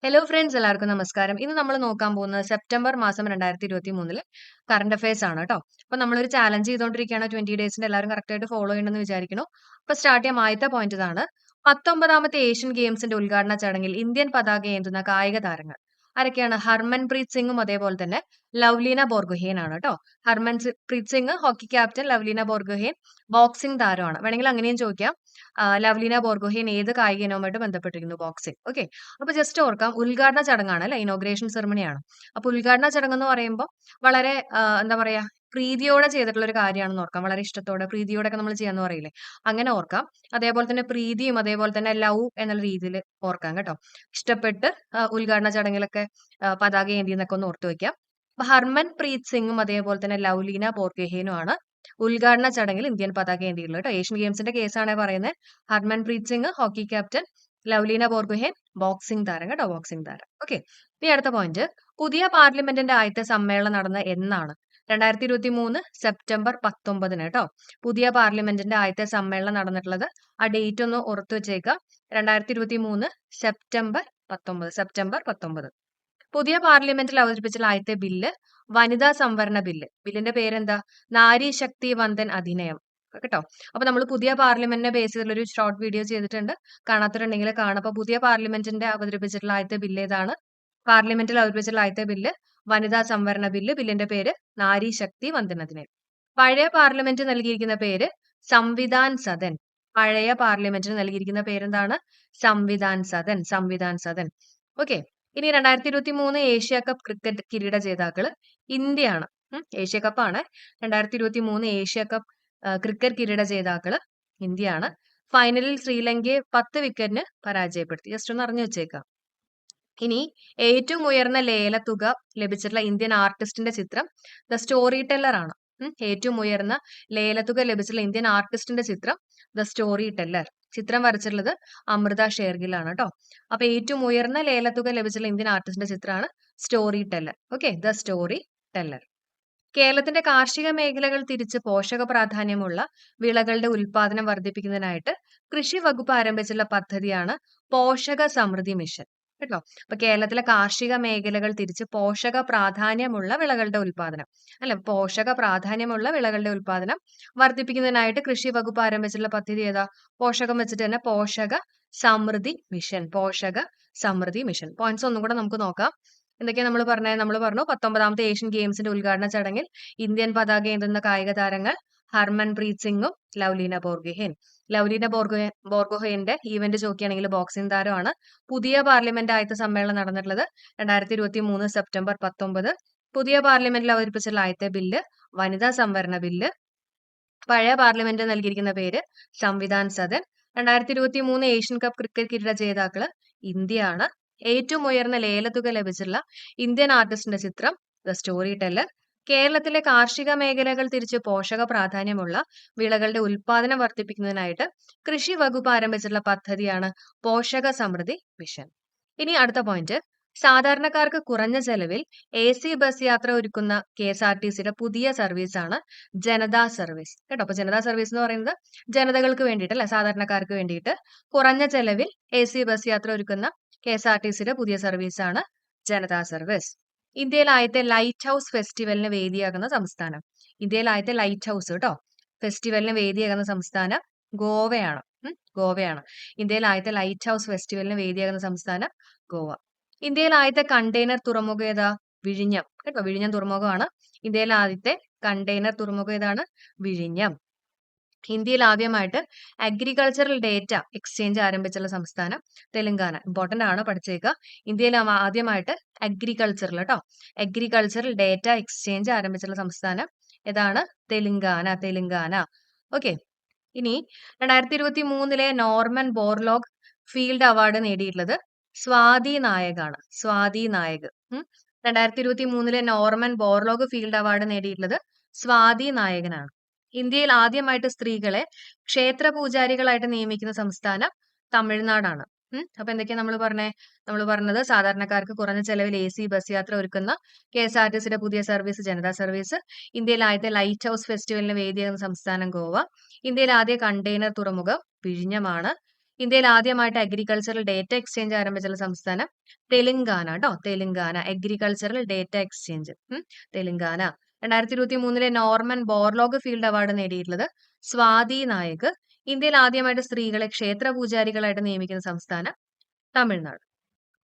Hello friends എല്ലാവർക്കും നമസ്കാരം. ഇന്ന് നമ്മൾ നോക്കാൻ പോകുന്നത് സെപ്റ്റംബർ മാസം 2023 കറണ്ട് അഫയേഴ്സ് ആണ് കേട്ടോ. അപ്പൊ നമ്മളൊരു ചാലഞ്ച് ചെയ്തുകൊണ്ടിരിക്കുകയാണ് 20 ഡേയ്സിന്റെ എല്ലാവരും കറക്റ്റ് ആയിട്ട് ഫോളോ ചെയ്യണമെന്ന് വിചാരിക്കുന്നു. അപ്പൊ സ്റ്റാർട്ട് ചെയ്യാൻ ആദ്യത്തെ പോയിന്റ് ഇതാണ്. 19ാമത്തെ ഏഷ്യൻ ഗെയിംസിന്റെ ഉദ്ഘാടന ചടങ്ങിൽ ഇന്ത്യൻ പതാക ഏന്തുന്ന കായിക താരങ്ങൾ ആരൊക്കെയാണ്? ഹർമൻപ്രീത് സിംഗും അതേപോലെ തന്നെ ലവ്ലീന ബോർഗോഹെയ്ൻ ആണ് കേട്ടോ. Harmanpreet Singh hockey captain, Lovlina Borgohain boxing താരമാണ്. വേണമെങ്കിൽ അങ്ങനെയും ചോദിക്കാം. ലവ്ലീന ബോർഗോഹെയ്ൻ ഏത് കായിക ഇനവുമായിട്ട് ബന്ധപ്പെട്ടിരിക്കുന്നു? ബോക്സിംഗ്. ഓക്കെ. അപ്പൊ ജസ്റ്റ് ഓർക്കാം, ഉദ്ഘാടന ചടങ്ങാണ് അല്ലെ, ഇനോഗ്രേഷൻ സെറമണിയാണ്. അപ്പൊ ഉദ്ഘാടന ചടങ്ങ് എന്ന് പറയുമ്പോൾ വളരെ എന്താ പറയാ, പ്രീതിയോടെ ചെയ്തിട്ടുള്ള ഒരു കാര്യമാണെന്ന് ഓർക്കാം. വളരെ ഇഷ്ടത്തോടെ പ്രീതിയോടെ ഒക്കെ നമ്മൾ ചെയ്യാന്ന് പറയില്ലേ, അങ്ങനെ ഓർക്കാം. അതേപോലെ തന്നെ പ്രീതിയും അതേപോലെ തന്നെ ലവ് എന്നുള്ള രീതിയിൽ ഓർക്കാം കേട്ടോ. ഇഷ്ടപ്പെട്ട് ഉദ്ഘാടന ചടങ്ങിലൊക്കെ പതാക ഏന്തി എന്നൊക്കെ ഒന്ന് ഓർത്തു വെക്കാം. അപ്പൊ ഹർമൻ പ്രീത് സിംഗും അതേപോലെ തന്നെ ലവ്ലീന ബോർഗോഹെയ്നും ആണ് ഉദ്ഘാടന ചടങ്ങിൽ ഇന്ത്യൻ പതാക ഏന്തിയിട്ടുള്ളത് കേട്ടോ. ഏഷ്യൻ ഗെയിംസിന്റെ കേസാണ് പറയുന്നത്. Harmanpreet Singh hockey captain, Lovlina Borgohain boxing താരം കേട്ടോ, ബോക്സിംഗ് താരം. ഓക്കെ. ഇനി അടുത്ത പോയിന്റ്, പുതിയ പാർലമെന്റിന്റെ ആദ്യത്തെ സമ്മേളനം നടന്ന എന്നാണ്? 2023 സെപ്റ്റംബർ 19 കേട്ടോ. പുതിയ പാർലമെന്റിന്റെ ആദ്യത്തെ സമ്മേളനം നടന്നിട്ടുള്ളത്, ആ ഡേറ്റ് ഒന്ന് ഓർത്തു വെച്ചേക്കാം. 2023 സെപ്റ്റംബർ 19. പുതിയ പാർലമെന്റിൽ അവതരിപ്പിച്ച ആദ്യത്തെ ബില്ല് വനിതാ സംവരണ ബില്ല്. ബില്ലിന്റെ പേരെന്താ? നാരി ശക്തി വന്ദൻ അധിനിയം കേട്ടോ. അപ്പൊ നമ്മൾ പുതിയ പാർലമെന്റിനെ ബേസ് ചെയ്തിട്ടുള്ള ഒരു ഷോർട്ട് വീഡിയോ ചെയ്തിട്ടുണ്ട്. കാണാത്തവരുണ്ടെങ്കിൽ കാണാം. അപ്പൊ പുതിയ പാർലമെന്റിന്റെ അവതരിപ്പിച്ചിട്ടുള്ള ആദ്യത്തെ ബില്ല് ഏതാണ്? പാർലമെന്റിൽ അവതരിപ്പിച്ചിട്ടുള്ള ആദ്യത്തെ ബില്ല് വനിതാ സംവരണ ബില്ല്. ബില്ലിന്റെ പേര് നാരി ശക്തി വന്ദൻ അധിനിയം. പഴയ പാർലമെന്റ് നൽകിയിരിക്കുന്ന പേര് സംവിധാൻ സദൻ. പഴയ പാർലമെന്റിന് നൽകിയിരിക്കുന്ന പേരെന്താണ്? സംവിധാൻ സദൻ. ഓക്കെ. ഇനി 2023 ഏഷ്യ കപ്പ് ക്രിക്കറ്റ് കിരീട ജേതാക്കള് ഇന്ത്യയാണ്. ഏഷ്യ കപ്പാണ്. 2023 ഏഷ്യ കപ്പ് ക്രിക്കറ്റ് കിരീട ജേതാക്കള് ഇന്ത്യയാണ്. ഫൈനലിൽ ശ്രീലങ്കയെ 10 വിക്കറ്റിന് പരാജയപ്പെടുത്തി. ജസ്റ്റ് ഒന്ന് അറിഞ്ഞു വെച്ചേക്കാം. ഇനി ഏറ്റവും ഉയർന്ന ലേലത്തുക ലഭിച്ചിട്ടുള്ള ഇന്ത്യൻ ആർട്ടിസ്റ്റിന്റെ ചിത്രം ദ സ്റ്റോറി ടെല്ലർ ആണ്. ഏറ്റവും ഉയർന്ന ലേലത്തുക ലഭിച്ചിട്ടുള്ള ഇന്ത്യൻ ആർട്ടിസ്റ്റിന്റെ ചിത്രം ദ സ്റ്റോറി ടെല്ലർ. ചിത്രം വരച്ചിട്ടുള്ളത് അമൃത ഷേർഗിൽ ആണ് കേട്ടോ. അപ്പൊ ഏറ്റവും ഉയർന്ന ലേലത്തുക ലഭിച്ചിട്ടുള്ള ഇന്ത്യൻ ആർട്ടിസ്റ്റിന്റെ ചിത്രമാണ് story teller. Okay, the story teller. കേരളത്തിന്റെ കാർഷിക മേഖലകൾ തിരിച്ച് പോഷക പ്രാധാന്യമുള്ള വിളകളുടെ ഉൽപാദനം വർദ്ധിപ്പിക്കുന്നതിനായിട്ട് കൃഷി വകുപ്പ് ആരംഭിച്ചുള്ള പദ്ധതിയാണ് പോഷക സമൃദ്ധി മിഷൻ കേട്ടോ. അപ്പൊ കേരളത്തിലെ കാർഷിക മേഖലകൾ തിരിച്ച് പോഷക പ്രാധാന്യമുള്ള വിളകളുടെ ഉൽപാദനം, അല്ല, പോഷക പ്രാധാന്യമുള്ള വിളകളുടെ ഉൽപാദനം വർദ്ധിപ്പിക്കുന്നതിനായിട്ട് കൃഷി വകുപ്പ് ആരംഭിച്ചിട്ടുള്ള പദ്ധതി ഏതാ? പോഷകം വെച്ചിട്ട് തന്നെ പോഷക സമൃദ്ധി മിഷൻ. പോഷക സമൃദ്ധി മിഷൻ. പോയിന്റ്സ് ഒന്നും കൂടെ നമുക്ക് നോക്കാം. എന്തൊക്കെയാ നമ്മൾ പറഞ്ഞത്? നമ്മൾ പറഞ്ഞു 19ാമത്തെ ഏഷ്യൻ ഗെയിംസിന്റെ ഉദ്ഘാടന ചടങ്ങിൽ ഇന്ത്യൻ പതാക ഏന്തുന്ന കായിക താരങ്ങൾ ഹർമൻപ്രീത് സിംഗും ലവ്ലീന ബോർഗോഹെയ്ൻ. ലവ്ലീന ബോർഗോഹെയ്ന്റെ ഈവന്റ് ചോദിക്കുകയാണെങ്കിൽ ബോക്സിംഗ് താരമാണ്. പുതിയ പാർലമെന്റ് ആദ്യത്തെ സമ്മേളനം നടന്നിട്ടുള്ളത് 2023 സെപ്റ്റംബർ 19. പുതിയ പാർലമെന്റിൽ അവതരിപ്പിച്ചുള്ള ആദ്യത്തെ ബില്ല് വനിതാ സംവരണ ബില്ല്. പഴയ പാർലമെന്റ് നൽകിയിരിക്കുന്ന പേര് Samvidhan Sadan. 2023 Asian cup cricket കിരീട ജേതാക്കള് ഇന്ത്യയാണ്. ഏറ്റവും ഉയർന്ന ലേലത്തുക ലഭിച്ചിട്ടുള്ള ഇന്ത്യൻ ആർട്ടിസ്റ്റിന്റെ ചിത്രം ദ സ്റ്റോറി ടെല്ലർ. കേരളത്തിലെ കാർഷിക മേഖലകൾ തിരിച്ച് പോഷക പ്രാധാന്യമുള്ള വിളകളുടെ ഉൽപാദനം വർദ്ധിപ്പിക്കുന്നതിനായിട്ട് കൃഷി വകുപ്പ് ആരംഭിച്ചിട്ടുള്ള പദ്ധതിയാണ് പോഷക സമൃദ്ധി മിഷൻ. ഇനി അടുത്ത പോയിന്റ്, സാധാരണക്കാർക്ക് കുറഞ്ഞ ചെലവിൽ AC ബസ് യാത്ര ഒരുക്കുന്ന KSRTCയുടെ പുതിയ സർവീസാണ് ജനതാ സർവീസ് കേട്ടോ. അപ്പൊ ജനതാ സർവീസ് എന്ന് പറയുന്നത് ജനതകൾക്ക് വേണ്ടിയിട്ട്, അല്ലെ, സാധാരണക്കാർക്ക് വേണ്ടിയിട്ട് കുറഞ്ഞ ചെലവിൽ AC ബസ് യാത്ര ഒരുക്കുന്ന KSRTCയുടെ പുതിയ സർവീസാണ് ജനതാ സർവീസ്. ഇന്ത്യയിൽ ആദ്യത്തെ ലൈറ്റ് ഹൗസ് ഫെസ്റ്റിവലിന് വേദിയാകുന്ന സംസ്ഥാനം. ഇന്ത്യയിൽ ആദ്യത്തെ ലൈറ്റ് ഹൗസ് കേട്ടോ ഫെസ്റ്റിവലിന് വേദിയാകുന്ന സംസ്ഥാനം ഗോവയാണ്. ഗോവയാണ്. ഇന്ത്യയിൽ ആദ്യത്തെ ലൈറ്റ് ഹൗസ് ഫെസ്റ്റിവലിന് വേദിയാകുന്ന സംസ്ഥാനം ഗോവ. ഇന്ത്യയിൽ ആദ്യത്തെ കണ്ടെയ്നർ തുറമുഖം ഏതാ? വിഴിഞ്ഞം കേട്ടോ. വിഴിഞ്ഞം തുറമുഖമാണ് ഇന്ത്യയിലെ ആദ്യത്തെ കണ്ടെയ്നർ തുറമുഖം. ഏതാണ്? വിഴിഞ്ഞം. ഇന്ത്യയിൽ ആദ്യമായിട്ട് അഗ്രികൾച്ചറൽ ഡേറ്റ എക്സ്ചേഞ്ച് ആരംഭിച്ചുള്ള സംസ്ഥാനം തെലങ്കാന. ഇമ്പോർട്ടന്റ് ആണ്, പഠിച്ചേക്കുക. ഇന്ത്യയിൽ ആദ്യമായിട്ട് അഗ്രികൾച്ചറൽ കേട്ടോ അഗ്രികൾച്ചറൽ ഡേറ്റ എക്സ്ചേഞ്ച് ആരംഭിച്ചുള്ള സംസ്ഥാനം ഏതാണ്? തെലങ്കാന. ഓക്കെ. ഇനി 2023 നോർമൻ ബോർലോഗ് ഫീൽഡ് അവാർഡ് നേടിയിട്ടുള്ളത് സ്വാതി നായകാണ്. Swati Nayak. 2023 Norman Borlaug field award നേടിയിട്ടുള്ളത് സ്വാതി നായകനാണ്. ഇന്ത്യയിൽ ആദ്യമായിട്ട് സ്ത്രീകളെ ക്ഷേത്ര പൂജാരികളായിട്ട് നിയമിക്കുന്ന സംസ്ഥാനം തമിഴ്നാടാണ്. അപ്പൊ എന്തൊക്കെയാ നമ്മൾ പറഞ്ഞത് സാധാരണക്കാർക്ക് കുറഞ്ഞ ചെലവിൽ AC ബസ് യാത്ര ഒരുക്കുന്ന KSRTCയുടെ പുതിയ സർവീസ് ജനതാ സർവീസ്. ഇന്ത്യയിൽ ആദ്യത്തെ ലൈറ്റ് ഹൗസ് ഫെസ്റ്റിവലിന് വേദിയാകുന്ന സംസ്ഥാനം ഗോവ. ഇന്ത്യയിൽ ആദ്യ കണ്ടെയ്നർ തുറമുഖം വിഴിഞ്ഞമാണ്. ഇന്ത്യയിൽ ആദ്യമായിട്ട് അഗ്രികൾച്ചറൽ ഡേറ്റ എക്സ്ചേഞ്ച് ആരംഭിച്ചുള്ള സംസ്ഥാനം തെലുങ്കാന കേട്ടോ. Telangana agricultural data exchange Telangana. 2023 Norman Borlaug field award നേടിയിട്ടുള്ളത് സ്വാതി നായക്. ഇന്ത്യയിൽ ആദ്യമായിട്ട് സ്ത്രീകളെ ക്ഷേത്ര പൂജാരികളായിട്ട് നിയമിക്കുന്ന സംസ്ഥാനം തമിഴ്നാട്.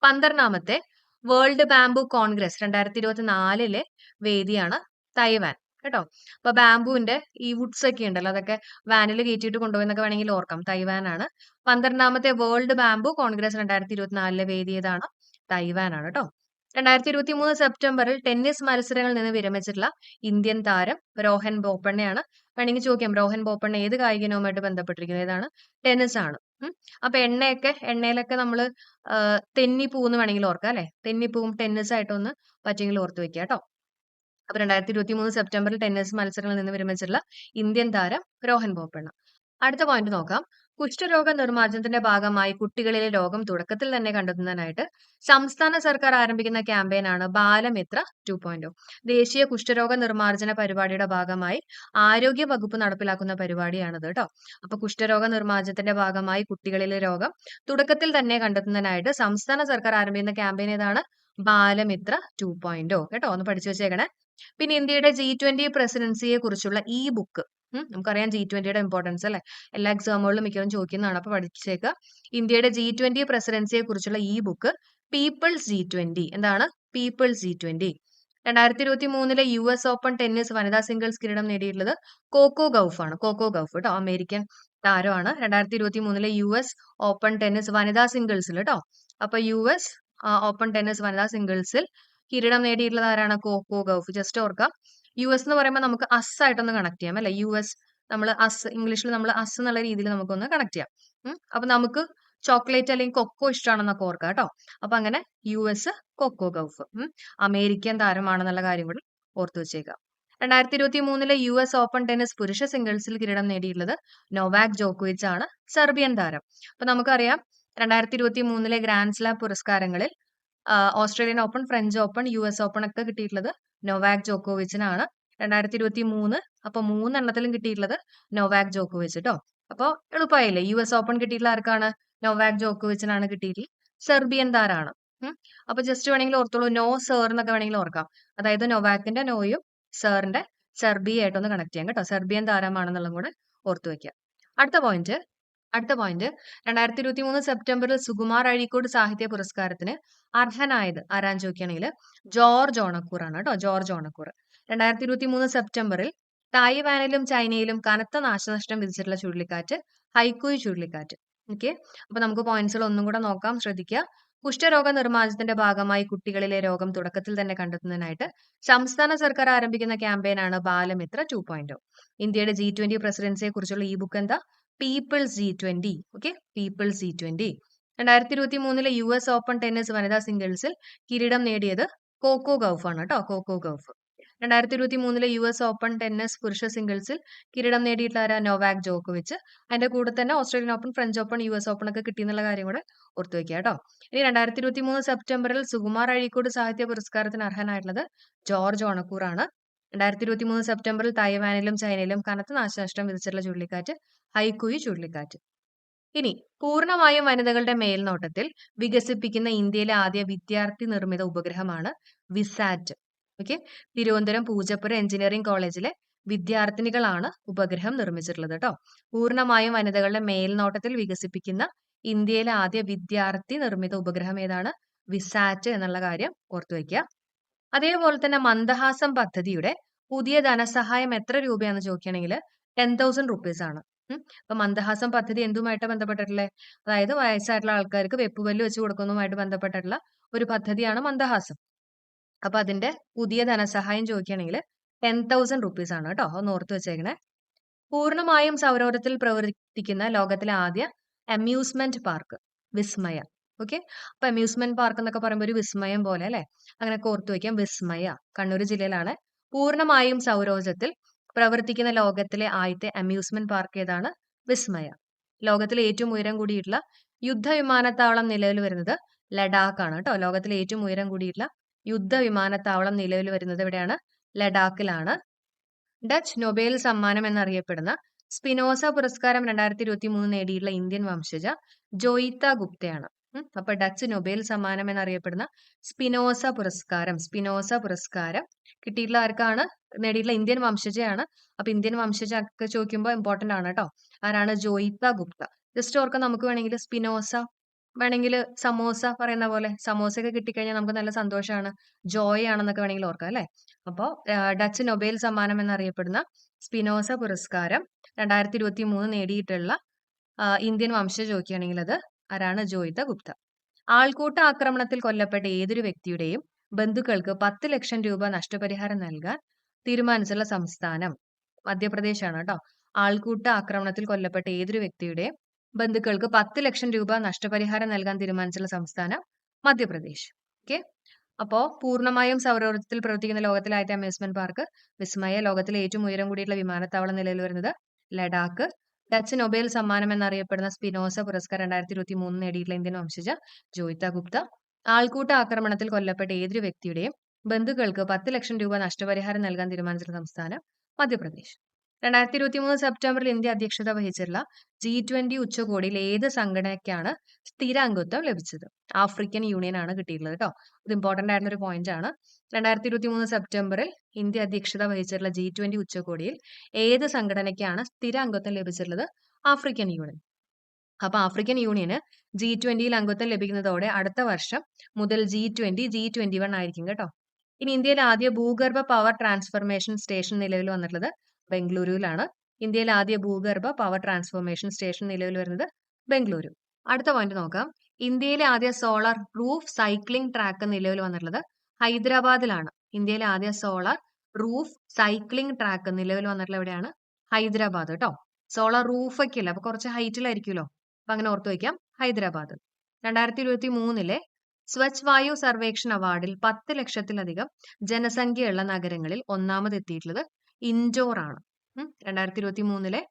12ാമത്തെ വേൾഡ് ബാംബു കോൺഗ്രസ് 2024 വേദിയാണ് തൈവാൻ കേട്ടോ. അപ്പൊ ബാംബുവിന്റെ ഈ വുഡ്സ് ഒക്കെ ഉണ്ടല്ലോ, അതൊക്കെ വാനിൽ കയറ്റിയിട്ട് കൊണ്ടുപോയെന്നൊക്കെ വേണമെങ്കിൽ ഓർക്കാം. തൈവാനാണ്. 12ാമത്തെ വേൾഡ് ബാംബു കോൺഗ്രസ് 2024 വേദി ഏതാണ്? തൈവാനാണ് കേട്ടോ. 2023 സെപ്റ്റംബറിൽ ടെന്നീസ് മത്സരങ്ങളിൽ നിന്ന് വിരമിച്ചിട്ടുള്ള ഇന്ത്യൻ താരം രോഹൻ ബോപ്പണ്ണയാണ്. വേണമെങ്കിൽ ചോദിക്കാം, രോഹൻ ബോപ്പണ്ണ ഏത് കായിക ഇനവുമായിട്ട് ബന്ധപ്പെട്ടിരിക്കുന്നത്? ഏതാണ്? ടെന്നീസ് ആണ്. അപ്പൊ എണ്ണയിലൊക്കെ നമ്മള് തെന്നിപ്പൂന്ന് വേണമെങ്കിൽ ഓർക്കാം അല്ലെ. തെന്നിപ്പൂവും ടെന്നീസ് ആയിട്ടൊന്ന് പറ്റെങ്കിൽ ഓർത്ത് വെക്കുക കേട്ടോ. അപ്പൊ 2023 സെപ്റ്റംബറിൽ ടെന്നീസ് മത്സരങ്ങളിൽ നിന്ന് വിരമിച്ചിട്ടുള്ള ഇന്ത്യൻ താരം രോഹൻ ബോപ്പണ്ണ. അടുത്ത പോയിന്റ് നോക്കാം. കുഷ്ഠരോഗ നിർമ്മാർജ്ജനത്തിന്റെ ഭാഗമായി കുട്ടികളിലെ രോഗം തുടക്കത്തിൽ തന്നെ കണ്ടെത്തുന്നതിനായിട്ട് സംസ്ഥാന സർക്കാർ ആരംഭിക്കുന്ന ക്യാമ്പയിനാണ് ബാലമിത്ര 2.0. ദേശീയ കുഷ്ഠരോഗ നിർമ്മാർജ്ജന പരിപാടിയുടെ ഭാഗമായി ആരോഗ്യ വകുപ്പ് നടപ്പിലാക്കുന്ന പരിപാടിയാണിത് കേട്ടോ. അപ്പൊ കുഷ്ഠരോഗ നിർമ്മാർജ്ജനത്തിന്റെ ഭാഗമായി കുട്ടികളിലെ രോഗം തുടക്കത്തിൽ തന്നെ കണ്ടെത്തുന്നതിനായിട്ട് സംസ്ഥാന സർക്കാർ ആരംഭിക്കുന്ന ക്യാമ്പയിൻ ഏതാണ്? ബാലമിത്ര 2.0 കേട്ടോ. ഒന്ന് പഠിച്ചു വെച്ചേക്കണേ. പിന്നെ ഇന്ത്യയുടെ G20 പ്രസിഡൻസിയെ കുറിച്ചുള്ള ഈ ബുക്ക്, നമുക്കറിയാം G20യുടെ ഇമ്പോർട്ടൻസ് അല്ലെ, എല്ലാ എക്സാമുകളിലും മിക്കവാറും ചോദിക്കുന്നതാണ്. അപ്പൊ പഠിച്ചേക്കുക. ഇന്ത്യയുടെ G20 പ്രസിഡൻസിയെ കുറിച്ചുള്ള ഈ ബുക്ക് പീപ്പിൾസ് G20. എന്താണ്? People's G20. 2023 US open tennis വനിതാ സിംഗിൾസ് കിരീടം നേടിയിട്ടുള്ളത് കോക്കോ ഗൌഫ് ആണ്. കോക്കോ ഗൌഫ് കേട്ടോ, അമേരിക്കൻ താരമാണ്. 2023 US ഓപ്പൺ ടെന്നീസ് വനിതാ സിംഗിൾസിൽ കേട്ടോ. അപ്പൊ US ഓപ്പൺ ടെന്നീസ് വനിതാ സിംഗിൾസിൽ കിരീടം നേടിയിട്ടുള്ളത് ആരാണ്? Coco Gauff. ജസ്റ്റ് ഓർക്കാം, US എന്ന് പറയുമ്പോൾ നമുക്ക് അസ് ആയിട്ടൊന്ന് കണക്ട് ചെയ്യാം അല്ലെ. US നമ്മൾ അസ്, ഇംഗ്ലീഷിൽ നമ്മൾ അസ് എന്നുള്ള രീതിയിൽ നമുക്കൊന്ന് കണക്ട് ചെയ്യാം. അപ്പൊ നമുക്ക് ചോക്ലേറ്റ് അല്ലെങ്കിൽ കൊക്കോ ഇഷ്ടമാണെന്നൊക്കെ ഓർക്കാം കേട്ടോ. അപ്പൊ അങ്ങനെ US കൊക്കോ ഗൌഫ് അമേരിക്കൻ താരമാണെന്നുള്ള കാര്യം കൂടി ഓർത്തു വെച്ചേക്കാം. 2023 US ഓപ്പൺ ടെന്നീസ് പുരുഷ സിംഗിൾസിൽ കിരീടം നേടിയിട്ടുള്ളത് നൊവാക് ജോക്കോവിച്ച് ആണ്, സെർബിയൻ താരം. അപ്പൊ നമുക്കറിയാം 2023 ഗ്രാൻഡ് സ്ലാം പുരസ്കാരങ്ങളിൽ Australian open, French open, US open ഒക്കെ കിട്ടിയിട്ടുള്ളത് നൊവാക് ജോക്കോവിച്ചിനാണ്. 2023 അപ്പൊ 3 എണ്ണത്തിലും കിട്ടിയിട്ടുള്ളത് നൊവാക് ജോക്കോവിച്ച് കേട്ടോ. അപ്പൊ എളുപ്പമായില്ലേ. US ഓപ്പൺ കിട്ടിയിട്ടുള്ള ആർക്കാണ്? നൊവാക് ജോക്കോവിച്ചിനാണ് കിട്ടിയിട്ടുള്ളത്. സെർബിയൻ താരാണ്. അപ്പൊ ജസ്റ്റ് വേണമെങ്കിൽ ഓർത്തോളൂ, നോ സർ എന്നൊക്കെ വേണമെങ്കിൽ ഓർക്കാം. അതായത് നൊവാക്കിന്റെ നോയും സറിന്റെ സെർബിയ ആയിട്ടൊന്ന് കണക്ട് ചെയ്യാം കേട്ടോ. സെർബിയൻ താരമാണെന്നുള്ളതും കൂടെ ഓർത്തു വെക്കാം. അടുത്ത പോയിന്റ് 2023 സെപ്റ്റംബറിൽ സുകുമാർ അഴീക്കോട് സാഹിത്യ പുരസ്കാരത്തിന് അർഹനായത് ആരാന്ന് ചോദിക്കുകയാണെങ്കിൽ ജോർജ് ഓണക്കൂർ ആണ് കേട്ടോ. ജോർജ് ഓണക്കൂർ. 2023 സെപ്റ്റംബറിൽ തായ്വാനിലും ചൈനയിലും കനത്ത നാശനഷ്ടം വിധിച്ചിട്ടുള്ള ചുഴലിക്കാറ്റ് ഹൈക്കൂയ് ചുഴലിക്കാറ്റ്. ഓക്കെ, അപ്പൊ നമുക്ക് പോയിന്റ്സുകൾ ഒന്നും കൂടെ നോക്കാം, ശ്രദ്ധിക്കുക. കുഷ്ഠരോഗ നിർമ്മാർജ്ജനത്തിന്റെ ഭാഗമായി കുട്ടികളിലെ രോഗം തുടക്കത്തിൽ തന്നെ കണ്ടെത്തുന്നതിനായിട്ട് സംസ്ഥാന സർക്കാർ ആരംഭിക്കുന്ന ക്യാമ്പയിനാണ് ബാലമിത്ര 2.0. ഇന്ത്യയുടെ G20 പ്രസിഡൻസിയെ കുറിച്ചുള്ള ഈ ബുക്ക് എന്താ? People's G20. Okay, people's G20. 2023 US open tennis വനിതാ സിംഗിൾസിൽ കിരീടം നേടിയത് കോക്കോ ഗൌഫ് ആണ് കേട്ടോ. Coco Gauff. 2023 US open tennis പുരുഷ സിംഗിൾസിൽ കിരീടം നേടിയിട്ടുള്ള ആരാ? നൊവാക് ജോക്കോവിച്ച്. അതിന്റെ കൂടെ തന്നെ Australian open, French open, US open ഒക്കെ കിട്ടിയെന്നുള്ള കാര്യം കൂടെ ഓർത്തു വെക്കുക കേട്ടോ. ഇനി 2023 സെപ്റ്റംബറിൽ സുകുമാർ അഴീക്കോട് സാഹിത്യ പുരസ്കാരത്തിന് അർഹനായിട്ടുള്ളത് ജോർജ് ഓണക്കൂർ ആണ്. 2023 സെപ്റ്റംബറിൽ തായ്വാനിലും ചൈനയിലും കനത്ത നാശനഷ്ടം വിധിച്ചിട്ടുള്ള ചുഴലിക്കാറ്റ് ഹൈക്കൂയ് ചുഴലിക്കാറ്റ്. ഇനി പൂർണ്ണമായും വനിതകളുടെ മേൽനോട്ടത്തിൽ വികസിപ്പിക്കുന്ന ഇന്ത്യയിലെ ആദ്യ വിദ്യാർത്ഥി നിർമ്മിത ഉപഗ്രഹമാണ് വിസാറ്റ്. ഓക്കെ, തിരുവനന്തപുരം പൂജപ്പുര എഞ്ചിനീയറിംഗ് കോളേജിലെ വിദ്യാർത്ഥിനികളാണ് ഉപഗ്രഹം നിർമ്മിച്ചിട്ടുള്ളത് കേട്ടോ. പൂർണ്ണമായും വനിതകളുടെ മേൽനോട്ടത്തിൽ വികസിപ്പിക്കുന്ന ഇന്ത്യയിലെ ആദ്യ വിദ്യാർത്ഥി നിർമ്മിത ഉപഗ്രഹം ഏതാണ്? വിസാറ്റ് എന്നുള്ള കാര്യം ഓർത്തു വയ്ക്കുക. അതേപോലെ തന്നെ മന്ദഹാസം പദ്ധതിയുടെ പുതിയ ധനസഹായം എത്ര രൂപയാണെന്ന് ചോദിക്കുകയാണെങ്കിൽ 10,000 rupees ആണ്. അപ്പൊ മന്ദഹാസം പദ്ധതി എന്തുമായിട്ട് ബന്ധപ്പെട്ടിട്ടുള്ളത്? അതായത് വയസ്സായിട്ടുള്ള ആൾക്കാർക്ക് വെപ്പുപല്ല് വെച്ച് കൊടുക്കുന്നതുമായിട്ട് ബന്ധപ്പെട്ടിട്ടുള്ള ഒരു പദ്ധതിയാണ് മന്ദഹാസം. അപ്പൊ അതിന്റെ പുതിയ ധനസഹായം ചോദിക്കുകയാണെങ്കിൽ 10,000 rupees ആണ് കേട്ടോ. ഒന്ന് ഓർത്ത് വെച്ചേക്കണേ. പൂർണ്ണമായും സൗരോർജ്ജത്തിൽ പ്രവർത്തിക്കുന്ന ലോകത്തിലെ ആദ്യ അമ്യൂസ്മെന്റ് പാർക്ക് വിസ്മയ. ഓക്കെ, അപ്പൊ അമ്യൂസ്മെന്റ് പാർക്ക് എന്നൊക്കെ പറയുമ്പോൾ ഒരു വിസ്മയം പോലെ അല്ലെ, അങ്ങനെയൊക്കെ ഓർത്തു വയ്ക്കാം. വിസ്മയ കണ്ണൂർ ജില്ലയിലാണ്. പൂർണ്ണമായും സൗരോർജ്ജത്തിൽ പ്രവർത്തിക്കുന്ന ലോകത്തിലെ ആദ്യത്തെ അമ്യൂസ്മെന്റ് പാർക്ക് ഏതാണ്? വിസ്മയ. ലോകത്തിലെ ഏറ്റവും ഉയരം കൂടിയിട്ടുള്ള യുദ്ധവിമാനത്താവളം നിലവിൽ വരുന്നത് ലഡാക്ക് ആണ് കേട്ടോ. ലോകത്തിലെ ഏറ്റവും ഉയരം കൂടിയിട്ടുള്ള യുദ്ധവിമാനത്താവളം നിലവിൽ വരുന്നത് എവിടെയാണ്? ലഡാക്കിലാണ്. ഡച്ച് നൊബേൽ സമ്മാനം എന്നറിയപ്പെടുന്ന സ്പിനോസ പുരസ്കാരം 2023 നേടിയിട്ടുള്ള ഇന്ത്യൻ വംശജ ജോയിത്ത ഗുപ്തയാണ്. അപ്പൊ ഡച്ച് നൊബേൽ സമ്മാനം എന്നറിയപ്പെടുന്ന സ്പിനോസ പുരസ്കാരം കിട്ടിയിട്ടുള്ള ആർക്കാണ്? നേടിയിട്ടുള്ള ഇന്ത്യൻ വംശജയാണ്. അപ്പൊ ഇന്ത്യൻ വംശജ ഒക്കെ ചോദിക്കുമ്പോൾ ഇമ്പോർട്ടന്റ് ആണ് കേട്ടോ. ആരാണ്? ജോയിത്ത ഗുപ്ത. ജസ്റ്റ് ഓർക്കാൻ നമുക്ക് വേണമെങ്കിൽ സ്പിനോസ, വേണമെങ്കിൽ സമോസ പറയുന്ന പോലെ സമോസയൊക്കെ കിട്ടിക്കഴിഞ്ഞാൽ നമുക്ക് നല്ല സന്തോഷമാണ്, ജോയ് ആണെന്നൊക്കെ വേണമെങ്കിൽ ഓർക്കാം അല്ലെ. അപ്പോൾ ഡച്ച് നൊബേൽ സമ്മാനം എന്നറിയപ്പെടുന്ന സ്പിനോസ പുരസ്കാരം 2023 നേടിയിട്ടുള്ള ഇന്ത്യൻ വംശജ ചോദിക്കുകയാണെങ്കിൽ അത് ആരാണ്? ജോയിത്ത ഗുപ്ത. ആൾക്കൂട്ട ആക്രമണത്തിൽ കൊല്ലപ്പെട്ട ഏതൊരു വ്യക്തിയുടെയും ബന്ധുക്കൾക്ക് 10 ലക്ഷം രൂപ നഷ്ടപരിഹാരം നൽകാൻ തീരുമാനിച്ചുള്ള സംസ്ഥാനം മധ്യപ്രദേശാണ് കേട്ടോ. ആൾക്കൂട്ട ആക്രമണത്തിൽ കൊല്ലപ്പെട്ട ഏതൊരു വ്യക്തിയുടെയും ബന്ധുക്കൾക്ക് 10 ലക്ഷം രൂപ നഷ്ടപരിഹാരം നൽകാൻ തീരുമാനിച്ചുള്ള സംസ്ഥാനം മധ്യപ്രദേശ്. ഓക്കെ. അപ്പോ പൂർണ്ണമായും സൗരോർജ്ജത്തിൽ പ്രവർത്തിക്കുന്ന ലോകത്തിലെ ആദ്യത്തെ അമ്യൂസ്മെന്റ് പാർക്ക് വിസ്മയ. ലോകത്തിലെ ഏറ്റവും ഉയരം കൂടിയിട്ടുള്ള വിമാനത്താവളം നിലവിൽ വരുന്നത് ലഡാക്ക്. ഡച്ച് നൊബേൽ സമ്മാനം എന്നറിയപ്പെടുന്ന സ്പിനോസ പുരസ്കാരം 2023 നേടിയിട്ടുള്ള ഇന്ത്യൻ വംശജ ജോയിത്ത ഗുപ്ത. ആൾക്കൂട്ട ആക്രമണത്തിൽ കൊല്ലപ്പെട്ട ഏതൊരു വ്യക്തിയുടെയും ബന്ധുക്കൾക്ക് 10 ലക്ഷം രൂപ നഷ്ടപരിഹാരം നൽകാൻ തീരുമാനിച്ചിട്ടുള്ള സംസ്ഥാനം മധ്യപ്രദേശ്. 2023 സെപ്റ്റംബറിൽ ഇന്ത്യ അധ്യക്ഷത വഹിച്ചിട്ടുള്ള G20 ഉച്ചകോടിയിൽ ഏത് സംഘടനയ്ക്കാണ് സ്ഥിരാംഗത്വം ലഭിച്ചത്? ആഫ്രിക്കൻ യൂണിയൻ ആണ് കിട്ടിയിട്ടുള്ളത് കേട്ടോ. ഇത് ഇമ്പോർട്ടന്റ് ആയിട്ടുള്ള ഒരു പോയിന്റ് ആണ്. 2023 സെപ്റ്റംബറിൽ ഇന്ത്യ അധ്യക്ഷത വഹിച്ചിട്ടുള്ള G20 ഉച്ചകോടിയിൽ ഏത് സംഘടനയ്ക്കാണ് സ്ഥിരാംഗത്വം ലഭിച്ചിട്ടുള്ളത്? African union. അപ്പൊ ആഫ്രിക്കൻ യൂണിയന് G20 അംഗത്വം ലഭിക്കുന്നതോടെ അടുത്ത വർഷം മുതൽ G20, G21 ആയിരിക്കും കേട്ടോ. ഇനി ഇന്ത്യയിലെ ആദ്യ ഭൂഗർഭ പവർ ട്രാൻസ്ഫർമേഷൻ സ്റ്റേഷൻ നിലവിൽ വന്നിട്ടുള്ളത് ബംഗളൂരുവിലാണ്. ഇന്ത്യയിലെ ആദ്യ ഭൂഗർഭ പവർ ട്രാൻസ്ഫോർമേഷൻ സ്റ്റേഷൻ നിലവിൽ വരുന്നത് ബംഗളൂരു. അടുത്ത പോയിന്റ് നോക്കാം. ഇന്ത്യയിലെ ആദ്യ സോളാർ റൂഫ് സൈക്ലിംഗ് ട്രാക്ക് നിലവിൽ വന്നിട്ടുള്ളത് ഹൈദരാബാദിലാണ്. ഇന്ത്യയിലെ ആദ്യ സോളാർ റൂഫ് സൈക്ലിംഗ് ട്രാക്ക് നിലവിൽ വന്നിട്ടുള്ള എവിടെയാണ്? ഹൈദരാബാദ് കേട്ടോ. സോളാർ റൂഫ് ഒക്കെ ഇല്ല, അപ്പൊ കുറച്ച് ഹൈറ്റിലായിരിക്കുമല്ലോ. അപ്പൊ അങ്ങനെ ഓർത്തു വയ്ക്കാം, ഹൈദരാബാദ്. 2023 സ്വച്ഛ് വായു സർവേക്ഷൺ അവാർഡിൽ 10 ലക്ഷത്തിലധികം ജനസംഖ്യയുള്ള നഗരങ്ങളിൽ ഒന്നാമത് എത്തിയിട്ടുള്ളത് ഇൻഡോർ ആണ്. 2023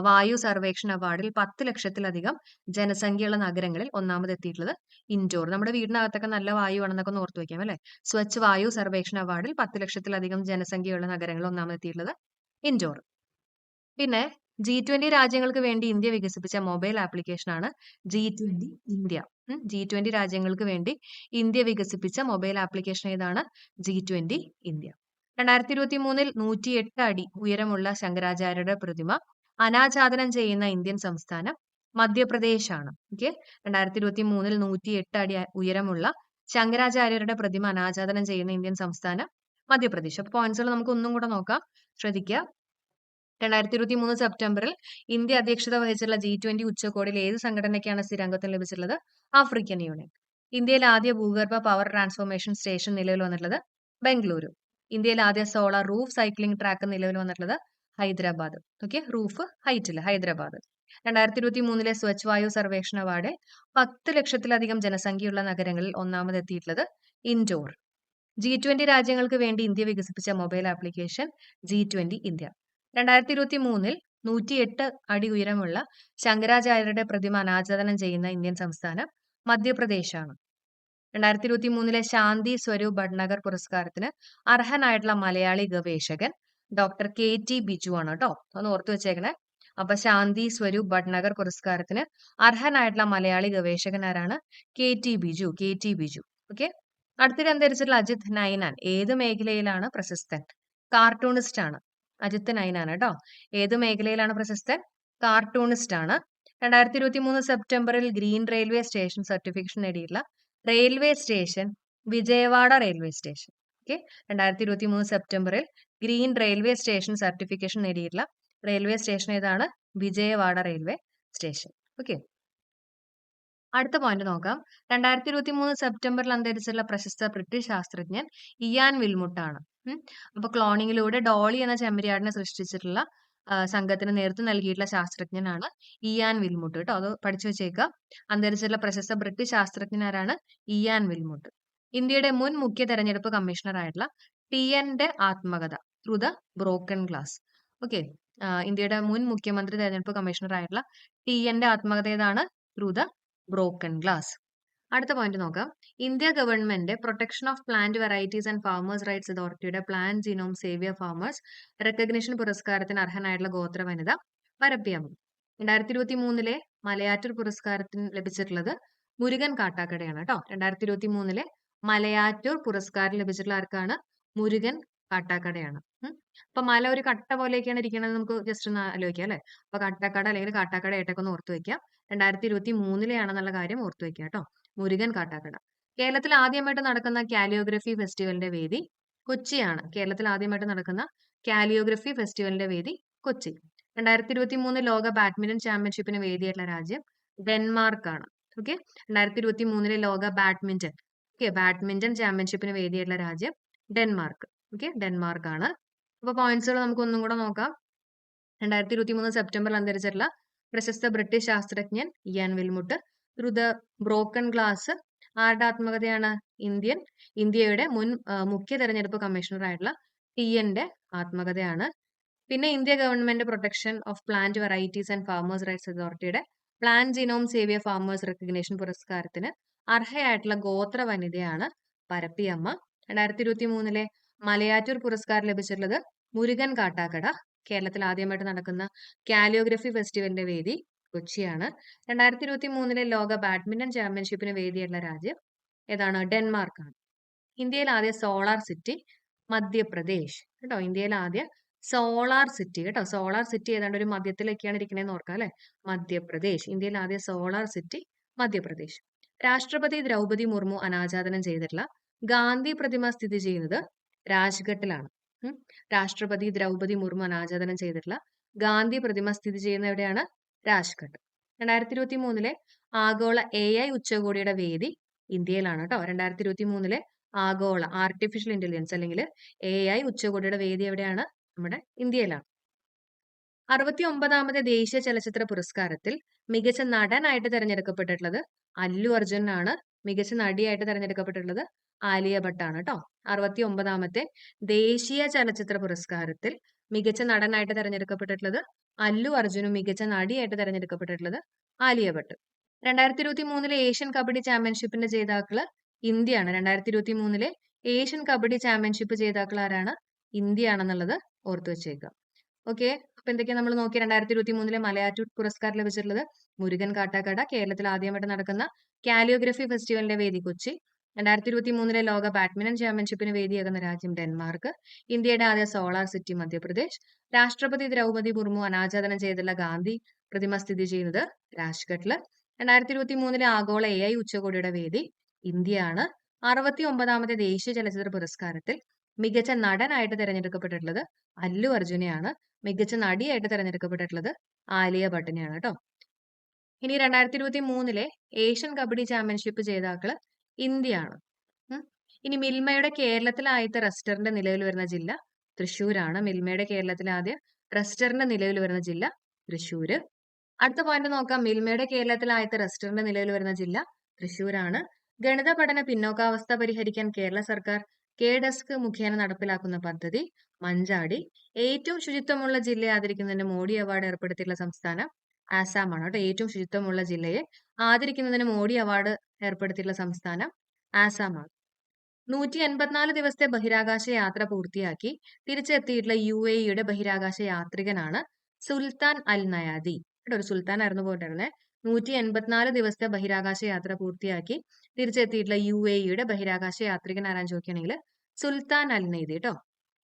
വായു സർവേക്ഷൺ അവാർഡിൽ 10 ലക്ഷത്തിലധികം ജനസംഖ്യയുള്ള നഗരങ്ങളിൽ ഒന്നാമത് എത്തിയിട്ടുള്ളത് ഇൻഡോർ. നമ്മുടെ വീടിനകത്തൊക്കെ നല്ല വായു ആണെന്നൊക്കെ ഒന്ന് ഓർത്തു വയ്ക്കാം അല്ലെ. സ്വച്ഛ് വായു സർവേക്ഷൺ അവാർഡിൽ 10 ലക്ഷത്തിലധികം ജനസംഖ്യയുള്ള നഗരങ്ങളിൽ ഒന്നാമത് എത്തിയിട്ടുള്ളത് ഇൻഡോർ. പിന്നെ G20 രാജ്യങ്ങൾക്ക് വേണ്ടി ഇന്ത്യ വികസിപ്പിച്ച മൊബൈൽ ആപ്ലിക്കേഷൻ ആണ് G20 ഇന്ത്യ. G20 രാജ്യങ്ങൾക്ക് വേണ്ടി ഇന്ത്യ വികസിപ്പിച്ച മൊബൈൽ ആപ്ലിക്കേഷൻ ഏതാണ്? G20 India. 2023 108 അടി ഉയരമുള്ള ശങ്കരാചാര്യരുടെ പ്രതിമ അനാച്ഛാദനം ചെയ്യുന്ന ഇന്ത്യൻ സംസ്ഥാനം മധ്യപ്രദേശ് ആണ്. ഓക്കെ. 2023 108 അടി ഉയരമുള്ള ശങ്കരാചാര്യരുടെ പ്രതിമ അനാച്ഛാദനം ചെയ്യുന്ന ഇന്ത്യൻ സംസ്ഥാനം മധ്യപ്രദേശ്. അപ്പൊ പോയിന്റ്സുകൾ നമുക്ക് ഒന്നും കൂടെ നോക്കാം, ശ്രദ്ധിക്കുക. 2023 സെപ്റ്റംബറിൽ ഇന്ത്യ അധ്യക്ഷത വഹിച്ചുള്ള G20 ഉച്ചകോടിയിൽ ഏത് സംഘടനയ്ക്കാണ് സ്ഥിരാംഗത്വം ലഭിച്ചിട്ടുള്ളത്? African union. ഇന്ത്യയിലെ ആദ്യ ഭൂഗർഭ പവർ ട്രാൻസ്ഫോർമേഷൻ സ്റ്റേഷൻ നിലവിൽ വന്നിട്ടുള്ളത് ബംഗളൂരു. ഇന്ത്യയിലെ ആദ്യ സോളാർ റൂഫ് സൈക്ലിംഗ് ട്രാക്ക് നിലവിൽ വന്നിട്ടുള്ളത് ഹൈദരാബാദ്. ഓക്കെ. റൂഫ് ഹൈറ്റില് ഹൈദരാബാദ്. 2023 സ്വച്ഛ് വായു സർവേക്ഷൺ അവാർഡിൽ 10 ലക്ഷത്തിലധികം ജനസംഖ്യയുള്ള നഗരങ്ങളിൽ ഒന്നാമത് എത്തിയിട്ടുള്ളത് ഇൻഡോർ. G20 രാജ്യങ്ങൾക്ക് വേണ്ടി ഇന്ത്യ വികസിപ്പിച്ച മൊബൈൽ ആപ്ലിക്കേഷൻ G20 ഇന്ത്യ. 2023 108 അടി ഉയരമുള്ള ശങ്കരാചാര്യരുടെ പ്രതിമ അനാച്ഛാദനം ചെയ്യുന്ന ഇന്ത്യൻ സംസ്ഥാനം മധ്യപ്രദേശാണ്. 2023 ശാന്തി സ്വരൂപ് ഭട്നഗർ പുരസ്കാരത്തിന് അർഹനായിട്ടുള്ള മലയാളി ഗവേഷകൻ ഡോക്ടർ KT ബിജു ആണ് കേട്ടോ. ഒന്ന് ഓർത്തു വെച്ചേക്കണേ. അപ്പൊ ശാന്തി സ്വരൂപ് ഭട്നഗർ പുരസ്കാരത്തിന് അർഹനായിട്ടുള്ള മലയാളി ഗവേഷകൻ ആരാണ്? KT ബിജു. ഓക്കെ. അടുത്തിടെ അന്തരിച്ചിട്ടുള്ള അജിത് നൈനാൻ ഏത് മേഖലയിലാണ് പ്രശസ്തൻ? കാർട്ടൂണിസ്റ്റ് ആണ്. അജിത് നൈനാൻ കേട്ടോ. ഏത് മേഖലയിലാണ് പ്രശസ്തൻ? കാർട്ടൂണിസ്റ്റ് ആണ്. 2023 സെപ്റ്റംബറിൽ ഗ്രീൻ റെയിൽവേ സ്റ്റേഷൻ സർട്ടിഫിക്കേഷൻ നേടിയിട്ടുള്ള railway station Vijayawada railway station. Okay. 2023 സെപ്റ്റംബറിൽ ഗ്രീൻ റെയിൽവേ സ്റ്റേഷൻ സർട്ടിഫിക്കേഷൻ നേടിയിട്ടുള്ള റെയിൽവേ സ്റ്റേഷൻ ഏതാണ്? Vijayawada railway station. ഓക്കെ. അടുത്ത പോയിന്റ് നോക്കാം. 2023 സെപ്റ്റംബറിൽ അന്തരിച്ചിട്ടുള്ള പ്രശസ്ത ബ്രിട്ടീഷ് ശാസ്ത്രജ്ഞൻ ഇയാൻ വിൽമുട്ട് ആണ്. അപ്പൊ ക്ലോണിങ്ങിലൂടെ ഡോളി എന്ന ചെമ്മരിയാടിനെ സൃഷ്ടിച്ചിട്ടുള്ള സംഘത്തിന് നേതൃത്വം നൽകിയിട്ടുള്ള ശാസ്ത്രജ്ഞനാണ് ഇയാൻ വിൽമുട്ട് കേട്ടോ. അത് പഠിച്ചു വെച്ചേക്കുക. അന്തരിച്ചിട്ടുള്ള പ്രശസ്ത ബ്രിട്ടീഷ് ശാസ്ത്രജ്ഞനാരാണ്? Ian Wilmut. ഇന്ത്യയുടെ മുൻ മുഖ്യ തെരഞ്ഞെടുപ്പ് കമ്മീഷണർ ആയിട്ടുള്ള TNന്റെ ആത്മകഥ through the broken glass. Okay. ഇന്ത്യയുടെ മുൻ മുഖ്യമന്ത്രി തെരഞ്ഞെടുപ്പ് കമ്മീഷണർ ആയിട്ടുള്ള TNന്റെ ആത്മകഥ ഏതാണ്? Through the broken glass. അടുത്ത പോയിന്റ് നോക്കാം. India government protection of plant varieties and farmers rights അതോറിറ്റിയുടെ plant genome saviour farmers recognition പുരസ്കാരത്തിന് അർഹനായിട്ടുള്ള ഗോത്ര വനിത പരപ്പിയമ്മ. 2023 മലയാറ്റൂർ പുരസ്കാരത്തിന് ലഭിച്ചിട്ടുള്ളത് മുരുകൻ കാട്ടാക്കടയാണ് കേട്ടോ. 2023 മലയാറ്റൂർ പുരസ്കാരം ലഭിച്ചിട്ടുള്ള ആർക്കാണ്? മുരുകൻ കാട്ടാക്കടയാണ്. അപ്പൊ മല ഒരു കട്ട പോലെയൊക്കെയാണ് ഇരിക്കുന്നത് നമുക്ക് ജസ്റ്റ് ഒന്ന് ആലോചിക്കാം അല്ലെ. അപ്പൊ കട്ടക്കട അല്ലെങ്കിൽ കാട്ടാക്കട ആയിട്ടൊക്കെ ഒന്ന് ഓർത്തു വെക്കാം. 2023 കാര്യം ഓർത്തു വെക്കാം കേട്ടോ. മുരുകൻ കാട്ടാക്കട. കേരളത്തിൽ ആദ്യമായിട്ട് നടക്കുന്ന കാലിയോഗ്രഫി ഫെസ്റ്റിവലിന്റെ വേദി കൊച്ചിയാണ്. കേരളത്തിൽ ആദ്യമായിട്ട് നടക്കുന്ന കാലിയോഗ്രഫി ഫെസ്റ്റിവലിന്റെ വേദി കൊച്ചി. 2023 ലോക ബാഡ്മിന്റൺ ചാമ്പ്യൻഷിപ്പിന് വേദിയായിട്ടുള്ള രാജ്യം ഡെൻമാർക്കാണ്. ഓക്കെ, 2023 ലോക ബാഡ്മിന്റൺ ചാമ്പ്യൻഷിപ്പിന് വേദിയായിട്ടുള്ള രാജ്യം ഡെൻമാർക്ക്. ഓക്കെ, ഡെൻമാർക്കാണ്. അപ്പൊ പോയിന്റ്സുകൾ നമുക്ക് ഒന്നും കൂടെ നോക്കാം. 2023 സെപ്റ്റംബറിൽ അന്തരിച്ചിട്ടുള്ള പ്രശസ്ത ബ്രിട്ടീഷ് ശാസ്ത്രജ്ഞൻ Ian Wilmut. Through the broken glass ആരുടെ ആത്മകഥയാണ്? ഇന്ത്യയുടെ മുൻ മുഖ്യ തെരഞ്ഞെടുപ്പ് കമ്മീഷണർ ആയിട്ടുള്ള ടി.എന്റെ ആത്മകഥയാണ്. പിന്നെ India government protection of plant varieties and farmers rights അതോറിറ്റിയുടെ plant genome saviour farmers recognition പുരസ്കാരത്തിന് അർഹയായിട്ടുള്ള ഗോത്ര വനിതയാണ് പരപ്പിയമ്മ. 2023 മലയാറ്റൂർ പുരസ്കാരം ലഭിച്ചിട്ടുള്ളത് മുരുകൻ കാട്ടാക്കട. കേരളത്തിൽ ആദ്യമായിട്ട് നടക്കുന്ന കാലിയോഗ്രഫി ഫെസ്റ്റിവലിന്റെ വേദി കൊച്ചിയാണ്. 2023 ലോക ബാഡ്മിന്റൺ ചാമ്പ്യൻഷിപ്പിന് വേദിയായിട്ടുള്ള രാജ്യം ഏതാണ്? ഡെൻമാർക്കാണ്. ഇന്ത്യയിൽ ആദ്യ സോളാർ സിറ്റി മധ്യപ്രദേശ് കേട്ടോ. ഇന്ത്യയിൽ ആദ്യ സോളാർ സിറ്റി കേട്ടോ. സോളാർ സിറ്റി ഏതാണ്ട് ഒരു മധ്യത്തിലേക്കാണ് ഇരിക്കണേന്ന് ഓർക്കാം അല്ലെ. മധ്യപ്രദേശ്. ഇന്ത്യയിൽ ആദ്യ സോളാർ സിറ്റി മധ്യപ്രദേശ്. രാഷ്ട്രപതി ദ്രൗപദി മുർമു അനാച്ഛാദനം ചെയ്തിട്ടുള്ള ഗാന്ധി പ്രതിമ സ്ഥിതി ചെയ്യുന്നത് രാജ്ഘട്ടിലാണ്. രാഷ്ട്രപതി ദ്രൗപദി മുർമു അനാച്ഛാദനം ചെയ്തിട്ടുള്ള ഗാന്ധി പ്രതിമ സ്ഥിതി ചെയ്യുന്ന എവിടെയാണ്? രാജ്ഘട്ട്. 2023 ആഗോള AI ഉച്ചകോടിയുടെ വേദി ഇന്ത്യയിലാണ് കേട്ടോ. 2023 ആഗോള ആർട്ടിഫിഷ്യൽ ഇന്റലിജൻസ് അല്ലെങ്കിൽ AI ഉച്ചകോടിയുടെ വേദി എവിടെയാണ്? നമ്മുടെ ഇന്ത്യയിലാണ്. 69ാമത് ദേശീയ ചലച്ചിത്ര പുരസ്കാരത്തിൽ മികച്ച നടനായിട്ട് തിരഞ്ഞെടുക്കപ്പെട്ടിട്ടുള്ളത് അല്ലു അർജുനാണ്. മികച്ച നടിയായിട്ട് തിരഞ്ഞെടുക്കപ്പെട്ടിട്ടുള്ളത് ആലിയ ഭട്ടാണ് കേട്ടോ. 69ാമത്തെ ദേശീയ ചലച്ചിത്ര പുരസ്കാരത്തിൽ മികച്ച നടനായിട്ട് തിരഞ്ഞെടുക്കപ്പെട്ടിട്ടുള്ളത് അല്ലു അർജുനും മികച്ച നടിയായിട്ട് തിരഞ്ഞെടുക്കപ്പെട്ടിട്ടുള്ളത് ആലിയ ഭട്ട്. 2023 ഏഷ്യൻ കബഡി ചാമ്പ്യൻഷിപ്പിന്റെ ജേതാക്കള് ഇന്ത്യയാണ്. 2023 ഏഷ്യൻ കബഡി ചാമ്പ്യൻഷിപ്പ് ജേതാക്കൾ ആരാണ്? ഇന്ത്യ ആണെന്നുള്ളത് ഓർത്തു വെച്ചേക്കുക. ഓക്കെ, അപ്പൊ എന്തൊക്കെയാ നമ്മൾ നോക്കി? 2023 മലയാറ്റൂർ പുരസ്കാരം ലഭിച്ചിട്ടുള്ളത് മുരുകൻ കാട്ടാക്കട. കേരളത്തിൽ ആദ്യമായിട്ട് നടക്കുന്ന കാലിയോഗ്രഫി ഫെസ്റ്റിവലിന്റെ വേദി കൊച്ചി. 2023 ലോക ബാഡ്മിന്റൺ ചാമ്പ്യൻഷിപ്പിന് വേദിയാകുന്ന രാജ്യം ഡെൻമാർക്ക്. ഇന്ത്യയുടെ ആദ്യ സോളാർ സിറ്റി മധ്യപ്രദേശ്. രാഷ്ട്രപതി ദ്രൗപദി മുർമു അനാച്ഛാദനം ചെയ്തുള്ള ഗാന്ധി പ്രതിമ സ്ഥിതി ചെയ്യുന്നത് രാജ്ഘട്ടില്. 2023 ആഗോള AI ഉച്ചകോടിയുടെ വേദി ഇന്ത്യയാണ്. 69ാമത്തെ ദേശീയ ചലച്ചിത്ര പുരസ്കാരത്തിൽ മികച്ച നടനായിട്ട് തിരഞ്ഞെടുക്കപ്പെട്ടിട്ടുള്ളത് അല്ലു അർജുനെയാണ്. മികച്ച നടിയായിട്ട് തിരഞ്ഞെടുക്കപ്പെട്ടിട്ടുള്ളത് ആലിയ ഭട്ടിനെയാണ് കേട്ടോ. ഇനി 2023 ഏഷ്യൻ കബഡി ചാമ്പ്യൻഷിപ്പ് ജേതാക്കള് ഇന്ത്യയാണ്. ഇനി മിൽമയുടെ കേരളത്തിലെ ആദ്യത്തെ റെസ്റ്റോറന്റ് നിലവിൽ വരുന്ന ജില്ല തൃശ്ശൂരാണ്. മിൽമയുടെ കേരളത്തിലെ ആദ്യ റെസ്റ്റോറന്റ് നിലവിൽ വരുന്ന ജില്ല തൃശ്ശൂര്. അടുത്ത പോയിന്റ് നോക്കാം. മിൽമയുടെ കേരളത്തിലെ ആദ്യത്തെ റെസ്റ്റോറന്റ് നിലവിൽ വരുന്ന ജില്ല തൃശ്ശൂരാണ്. ഗണിത പഠന പിന്നോക്കാവസ്ഥ പരിഹരിക്കാൻ കേരള സർക്കാർ കെ-ഡെസ്ക് മുഖേന നടപ്പിലാക്കുന്ന പദ്ധതി മഞ്ചാടി. ഏറ്റവും ശുചിത്വമുള്ള ജില്ലയെ ആദരിക്കുന്നതിന് മോഡി അവാർഡ് ഏർപ്പെടുത്തിയിട്ടുള്ള സംസ്ഥാനം ആസാമാണ് കേട്ടോ. ഏറ്റവും ശുചിത്വമുള്ള ജില്ലയെ ആദരിക്കുന്നതിന് മോഡി അവാർഡ് ഏർപ്പെടുത്തിയിട്ടുള്ള സംസ്ഥാനം ആസാമാണ്. 184 ദിവസത്തെ ബഹിരാകാശ യാത്ര പൂർത്തിയാക്കി തിരിച്ചെത്തിയിട്ടുള്ള UAEയുടെ ബഹിരാകാശ യാത്രികനാണ് സുൽത്താൻ അൽ നയാദി. കേട്ടോ, ഒരു സുൽത്താൻ ആയിരുന്നു പോയിട്ടിരുന്നത്. 184 ദിവസത്തെ ബഹിരാകാശ യാത്ര പൂർത്തിയാക്കി തിരിച്ചെത്തിയിട്ടുള്ള UAEയുടെ ബഹിരാകാശ യാത്രികൻ ആരാന്ന് ചോദിക്കുകയാണെങ്കിൽ സുൽത്താൻ അൽ നൈദി കേട്ടോ.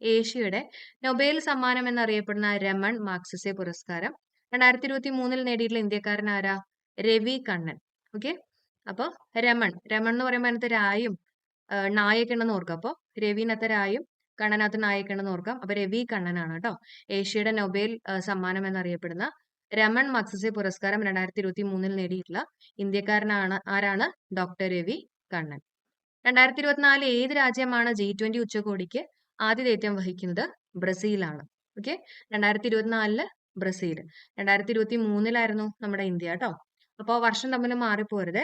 ഏഷ്യയുടെ നൊബേൽ സമ്മാനം എന്നറിയപ്പെടുന്ന രമൺ മാഗ്സസെ പുരസ്കാരം 2023 നേടിയിട്ടുള്ള ഇന്ത്യക്കാരൻ ആരാ? രവി കണ്ണൻ. ഓക്കെ, അപ്പൊ രമൺ എന്ന് പറയുമ്പോൾ അതിനകത്ത് രായും നായൊക്കെ ഉണ്ടെന്ന് ഓർക്കാം. അപ്പൊ രവിനകത്ത് രായും കണ്ണനകത്ത് നായൊക്കെ ഉണ്ടെന്ന് ഓർക്കാം. അപ്പൊ രവി കണ്ണനാണ് കേട്ടോ. ഏഷ്യയുടെ നൊബേൽ സമ്മാനം എന്നറിയപ്പെടുന്ന രമൺ മഗ്സസെ പുരസ്കാരം 2023 നേടിയിട്ടുള്ള ഇന്ത്യക്കാരനാണ് ആരാണ്? ഡോക്ടർ രവി കണ്ണൻ. 2024 ഏത് രാജ്യമാണ് G20 ഉച്ചകോടിക്ക് ആതിഥേയത്വം വഹിക്കുന്നത്? ബ്രസീലാണ്. Okay, 2024 Brazil. 2023 നമ്മുടെ ഇന്ത്യ കേട്ടോ. അപ്പോൾ വർഷം തമ്മിൽ മാറിപ്പോരുത്.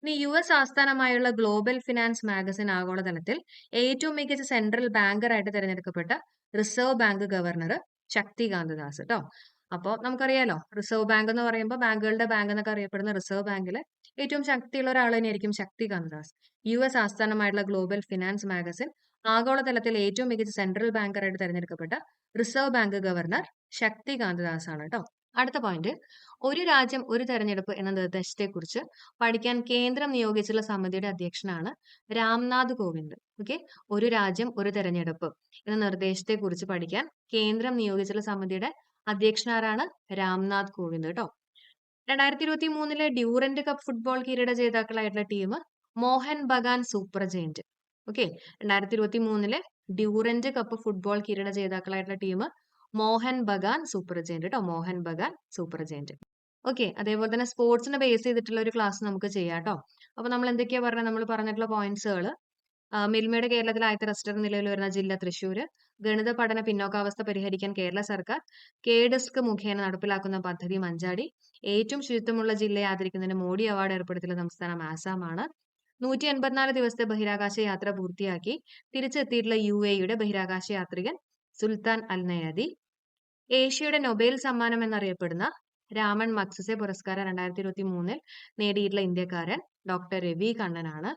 ഇനി US ആസ്ഥാനമായുള്ള ഗ്ലോബൽ ഫിനാൻസ് മാഗസിൻ ആഗോളതലത്തിൽ ഏറ്റവും മികച്ച സെൻട്രൽ ബാങ്കറായിട്ട് തിരഞ്ഞെടുക്കപ്പെട്ട reserve bank governor Shaktikanta Das കേട്ടോ. അപ്പോൾ നമുക്കറിയാലോ, റിസർവ് ബാങ്ക് എന്ന് പറയുമ്പോൾ ബാങ്കുകളുടെ ബാങ്ക് എന്നൊക്കെ അറിയപ്പെടുന്ന റിസർവ് ബാങ്കിലെ ഏറ്റവും ശക്തിയുള്ള ഒരാൾ തന്നെയായിരിക്കും ശക്തികാന്ത ദാസ്. US ആസ്ഥാനമായിട്ടുള്ള ഗ്ലോബൽ ഫിനാൻസ് മാഗസിൻ ആഗോളതലത്തിൽ ഏറ്റവും മികച്ച സെൻട്രൽ ബാങ്കറായിട്ട് തിരഞ്ഞെടുക്കപ്പെട്ട reserve bank governor Shaktikanta Das ആണ് കേട്ടോ. അടുത്ത പോയിന്റ്, ഒരു രാജ്യം ഒരു തെരഞ്ഞെടുപ്പ് എന്ന നിർദ്ദേശത്തെക്കുറിച്ച് പഠിക്കാൻ കേന്ദ്രം നിയോഗിച്ചുള്ള സമിതിയുടെ അധ്യക്ഷനാണ് രാംനാഥ് കോവിന്ദ്. ഓക്കെ, ഒരു രാജ്യം ഒരു തെരഞ്ഞെടുപ്പ് എന്ന നിർദ്ദേശത്തെക്കുറിച്ച് പഠിക്കാൻ കേന്ദ്രം നിയോഗിച്ചുള്ള സമിതിയുടെ അധ്യക്ഷനാരാണ്? രാംനാഥ് കോവിന്ദ് കേട്ടോ. 2023 ഡ്യൂറന്റ് കപ്പ് ഫുട്ബോൾ കിരീട ജേതാക്കളായിട്ടുള്ള team Mohun Bagan super giant. Okay, 2023 Durand cup football കിരീട ജേതാക്കളായിട്ടുള്ള team Mohun Bagan super giant കേട്ടോ. Mohun Bagan super giant. Okay, അതേപോലെ തന്നെ സ്പോർട്സിനെ ബേസ് ചെയ്തിട്ടുള്ള ഒരു ക്ലാസ് നമുക്ക് ചെയ്യാം കേട്ടോ. അപ്പൊ നമ്മൾ എന്തൊക്കെയാ പറഞ്ഞത്? നമ്മൾ പറഞ്ഞിട്ടുള്ള പോയിന്റ്സുകൾ, മിൽമയുടെ കേരളത്തിലെ ആദ്യത്തെ റെസ്റ്റോറന്റ് നിലവിൽ വരുന്ന ജില്ല തൃശ്ശൂർ, ഗണിത പഠന പിന്നോക്കാവസ്ഥ പരിഹരിക്കാൻ കേരള സർക്കാർ കെ-ഡിസ്ക് മുഖേന നടപ്പിലാക്കുന്ന പദ്ധതി മഞ്ചാടി, ഏറ്റവും ശുചിത്വമുള്ള ജില്ലയെ ആദരിക്കുന്നതിന് മോഡി അവാർഡ് ഏർപ്പെടുത്തിയുള്ള സംസ്ഥാനം ആസാമാണ്, 184 ദിവസത്തെ ബഹിരാകാശ യാത്ര പൂർത്തിയാക്കി തിരിച്ചെത്തിയിട്ടുള്ള UAE-യുടെ ബഹിരാകാശ യാത്രികൻ സുൽത്താൻ അൽ നയാദി, ഏഷ്യയുടെ നൊബേൽ സമ്മാനം എന്നറിയപ്പെടുന്ന രാമൻ മഗ്സസെ പുരസ്കാരം 2023 നേടിയിട്ടുള്ള ഇന്ത്യക്കാരൻ ഡോക്ടർ രവി കണ്ണനാണ്.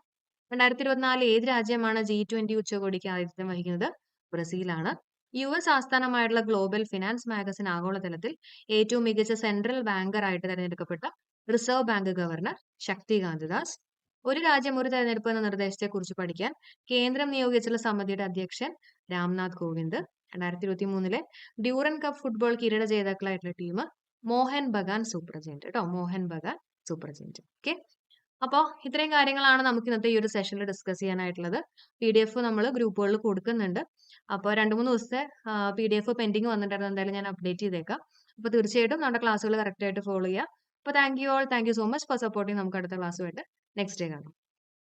2024 ഏത് രാജ്യമാണ് G20 ഉച്ചകോടിക്ക് ആതിഥ്യം വഹിക്കുന്നത്? ബ്രസീലാണ്. US ആസ്ഥാനമായിട്ടുള്ള ഗ്ലോബൽ ഫിനാൻസ് മാഗസിൻ ആഗോളതലത്തിൽ ഏറ്റവും മികച്ച സെൻട്രൽ ബാങ്കർ ആയിട്ട് തെരഞ്ഞെടുക്കപ്പെട്ട reserve bank governor Shaktikanta Das. ഒരു രാജ്യം ഒരു തെരഞ്ഞെടുപ്പ് എന്ന നിർദ്ദേശത്തെക്കുറിച്ച് പഠിക്കാൻ കേന്ദ്രം നിയോഗിച്ചുള്ള സമിതിയുടെ അധ്യക്ഷൻ Ramnath Kovind. 2023 Durand cup football കിരീട ജേതാക്കളായിട്ടുള്ള team Mohun Bagan super giant കേട്ടോ. Mohun Bagan super giant. Okay, അപ്പോൾ ഇത്രയും കാര്യങ്ങളാണ് നമുക്ക് ഇന്നത്തെ ഈ ഒരു സെഷനിൽ ഡിസ്കസ് ചെയ്യാനായിട്ടുള്ളത്. PDF നമ്മൾ ഗ്രൂപ്പുകളിൽ കൊടുക്കുന്നുണ്ട്. അപ്പോൾ 2-3 ദിവസത്തെ PDF പെൻഡിങ് വന്നിട്ടുണ്ടായിരുന്നു. എന്തായാലും ഞാൻ അപ്ഡേറ്റ് ചെയ്തേക്കാം. അപ്പോൾ തീർച്ചയായിട്ടും നമ്മുടെ ക്ലാസ്സുകൾ കറക്റ്റ് ആയിട്ട് ഫോളോ ചെയ്യുക. അപ്പോൾ thank you so much for supporting. നമുക്ക് അടുത്ത ക്ലാസ്സുമായിട്ട് നെക്സ്റ്റ് ഡേ കാണാം.